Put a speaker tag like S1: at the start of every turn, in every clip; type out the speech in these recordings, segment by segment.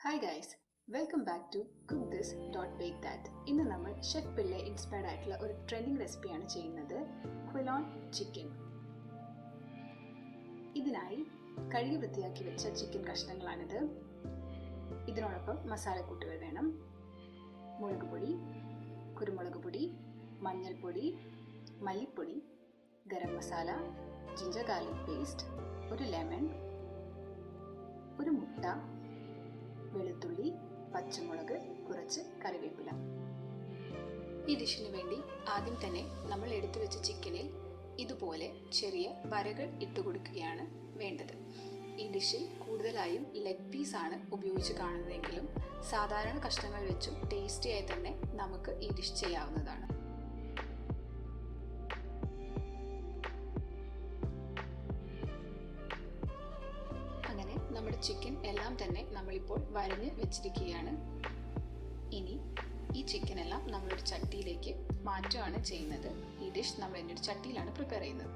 S1: Hi guys, welcome back to Cook This Bake That. ഇന്ന് നമ്മൾ chef Pillai inspired ആയിട്ടുള്ള ഒരു ട്രെൻഡിങ് റെസിപ്പിയാണ് ചെയ്യുന്നത്, ക്വിലോൺ ചിക്കൻ. ഇതിനായി കഴുകി വൃത്തിയാക്കി വെച്ച ചിക്കൻ കഷ്ണങ്ങളാണിത്. ഇതിനോടൊപ്പം മസാലക്കൂട്ടുകൾ വേണം. മുളക് പൊടി, കുരുമുളക് പൊടി, മഞ്ഞൾപ്പൊടി, മല്ലിപ്പൊടി, garam masala, ginger garlic paste, ഒരു ലെമൺ, ഒരു മുട്ട, വെളുത്തുള്ളി, പച്ചമുളക്, കുറച്ച് കറിവേപ്പില. ഈ ഡിഷിന് വേണ്ടി ആദ്യം തന്നെ നമ്മൾ എടുത്തു വെച്ച ചിക്കനിൽ ഇതുപോലെ ചെറിയ വരകൾ ഇട്ടുകൊടുക്കുകയാണ് വേണ്ടത്. ഈ ഡിഷിൽ കൂടുതലായും ലെഗ് പീസ് ആണ് ഉപയോഗിച്ച് കാണുന്നതെങ്കിലും സാധാരണ കഷ്ണങ്ങൾ വെച്ചും ടേസ്റ്റിയായി തന്നെ നമുക്ക് ഈ ഡിഷ് ചെയ്യാവുന്നതാണ്. നമ്മുടെ ചിക്കൻ എല്ലാം തന്നെ നമ്മളിപ്പോൾ വരഞ്ഞ് വെച്ചിരിക്കുകയാണ്. ഇനി ഈ ചിക്കൻ എല്ലാം നമ്മളൊരു ചട്ടിയിലേക്ക് മാറ്റുകയാണ് ചെയ്യുന്നത്. ഈ ഡിഷ് നമ്മൾ ഒരു ചട്ടിയിലാണ് പ്രിപ്പയർ ചെയ്യുന്നത്.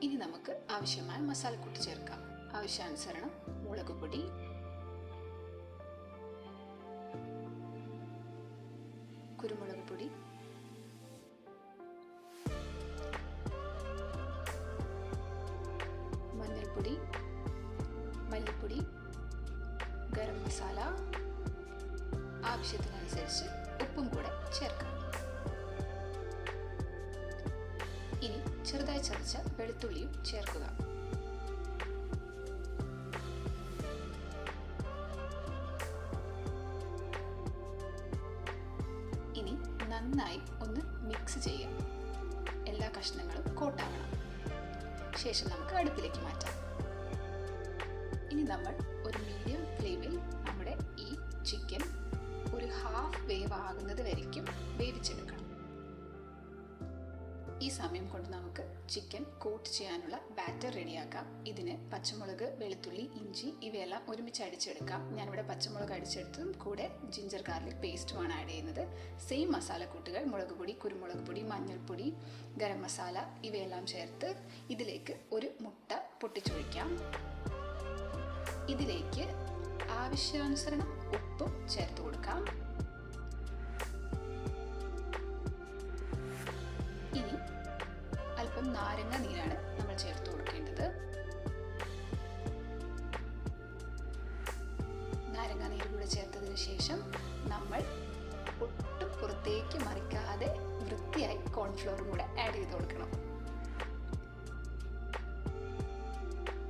S1: ഇനി നമുക്ക് ആവശ്യമായ മസാലക്കൂട്ട് ചേർക്കാം. ആവശ്യാനുസരണം മുളക് പൊടി, കുരുമുളക് പൊടി, മഞ്ഞൾപ്പൊടി, മല്ലിപ്പൊടി, ഗരം മസാല, ആവശ്യത്തിനനുസരിച്ച് ഉപ്പും കൂടെ ചേർക്കാം. ഇനി ചെറുതായി ചതച്ച വെളുത്തുള്ളിയും ചേർക്കുക. ഇനി നന്നായി ഒന്ന് മിക്സ് ചെയ്യാം. എല്ലാ കഷ്ണങ്ങളും കോട്ടാവണം. ശേഷം നമുക്ക് അടുപ്പിലേക്ക് മാറ്റാം. ഇനി നമ്മൾ ഒരു മീഡിയം ഫ്ലെയിമിൽ നമ്മുടെ ഈ ചിക്കൻ ഒരു ഹാഫ് വേവ് ആകുന്നത് വരയ്ക്കും വേവിച്ചെടുക്കണം. ഈ സമയം കൊണ്ട് നമുക്ക് ചിക്കൻ കോട്ട് ചെയ്യാനുള്ള ബാറ്റർ റെഡിയാക്കാം. ഇതിന് പച്ചമുളക്, വെളുത്തുള്ളി, ഇഞ്ചി ഇവയെല്ലാം ഒരുമിച്ച് അടിച്ചെടുക്കാം. ഞാനിവിടെ പച്ചമുളക് അടിച്ചെടുത്തതും കൂടെ ജിഞ്ചർ ഗാർലിക് പേസ്റ്റുമാണ് ആഡ് ചെയ്യുന്നത്. സെയിം മസാലക്കൂട്ടുകൾ മുളക് പൊടി, കുരുമുളക് പൊടി, മഞ്ഞൾപ്പൊടി, ഗരം മസാല ഇവയെല്ലാം ചേർത്ത് ഇതിലേക്ക് ഒരു മുട്ട പൊട്ടിച്ചൊഴിക്കാം. ഇതിലേക്ക് ആവശ്യാനുസരണം ഉപ്പും ചേർത്ത് കൊടുക്കാം. ഇനി അല്പം നാരങ്ങ നീരാണ് നമ്മൾ ചേർത്ത് കൊടുക്കേണ്ടത്. നാരങ്ങ നീര് കൂടെ ചേർത്തതിന് ശേഷം നമ്മൾ ഒട്ടും പുറത്തേക്ക് മറിക്കാതെ വൃത്തിയായി കോൺഫ്ലോറും കൂടെ ആഡ് ചെയ്ത് കൊടുക്കണം.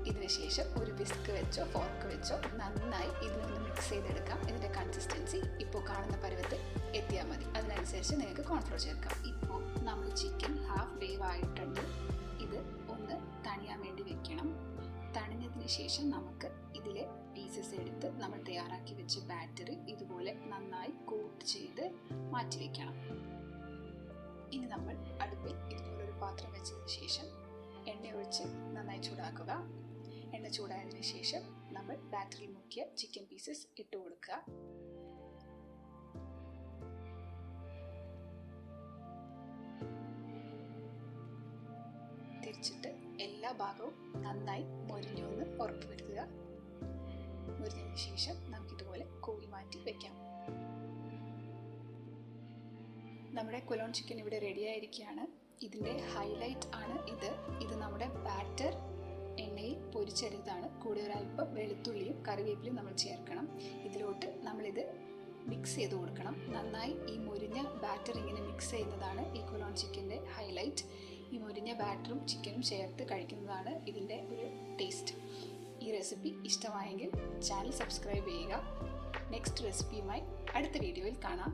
S1: ഇതിനുശേഷം ഒരു വിസ്ക് വെച്ചോ ഫോർക്ക് വെച്ചോ നന്നായി ഇതിനൊന്ന് മിക്സ് ചെയ്തെടുക്കാം. ഇതിൻ്റെ കൺസിസ്റ്റൻസി ഇപ്പോൾ കാണുന്ന പരുവത്തിൽ എത്തിയാൽ മതി. അതിനനുസരിച്ച് നിങ്ങൾക്ക് കോൺഫ്ലോർ ചേർക്കാം. ഇപ്പോൾ നമ്മൾ ചിക്കൻ ഹാഫ് വേവ് ആയിട്ടുണ്ട്. ഇത് ഒന്ന് തണിയാൻ വേണ്ടി വെക്കണം. തണിഞ്ഞതിന് ശേഷം നമുക്ക് ഇതിലെ പീസസ് എടുത്ത് നമ്മൾ തയ്യാറാക്കി വെച്ച ബാറ്ററി ഇതുപോലെ നന്നായി കോട്ട് ചെയ്ത് മാറ്റി വെക്കണം. ഇനി നമ്മൾ അടുപ്പിൽ ഇതുപോലൊരു പാത്രം വെച്ചതിന് ശേഷം എണ്ണ ഒഴിച്ച് നന്നായി ചൂടാക്കുക. എണ്ണ ചൂടായതിനു ശേഷം നമ്മൾ ബാറ്ററിൽ മുക്കിയ ചിക്കൻ പീസസ് ഇട്ട് കൊടുക്കുക. തിരിച്ചിട്ട് എല്ലാ ഭാഗവും നന്നായി മൊരിഞ്ഞു എന്ന് ഉറപ്പുവരുത്തുക. മൊരിഞ്ഞതിന് ശേഷം നമുക്കിതുപോലെ കോരി മാറ്റി വെക്കാം. നമ്മുടെ ക്വിലോൺ ചിക്കൻ ഇവിടെ റെഡി ആയിരിക്കുകയാണ്. ഇതിൻ്റെ ഹൈലൈറ്റ് ആണ് ഇത് നമ്മുടെ ബാറ്റർ എണ്ണയിൽ പൊരിച്ചെടുത്താണ്. കൂടെ ഒരല്പം വെളുത്തുള്ളിയും കറിവേപ്പിലയും നമ്മൾ ചേർക്കണം. ഇതിലോട്ട് നമ്മളിത് മിക്സ് ചെയ്ത് കൊടുക്കണം. നന്നായി ഈ മൊരിഞ്ഞ ബാറ്റർ ഇങ്ങനെ മിക്സ് ചെയ്യുന്നതാണ് ഈ ക്വിലോൺ ചിക്കൻ്റെ ഹൈലൈറ്റ്. ഈ മൊരിഞ്ഞ ബാറ്ററും ചിക്കനും ചേർത്ത് കഴിക്കുന്നതാണ് ഇതിൻ്റെ ഒരു ടേസ്റ്റ്. ഈ റെസിപ്പി ഇഷ്ടമായെങ്കിൽ ചാനൽ സബ്സ്ക്രൈബ് ചെയ്യുക. നെക്സ്റ്റ് റെസിപ്പിയുമായി അടുത്ത വീഡിയോയിൽ കാണാം.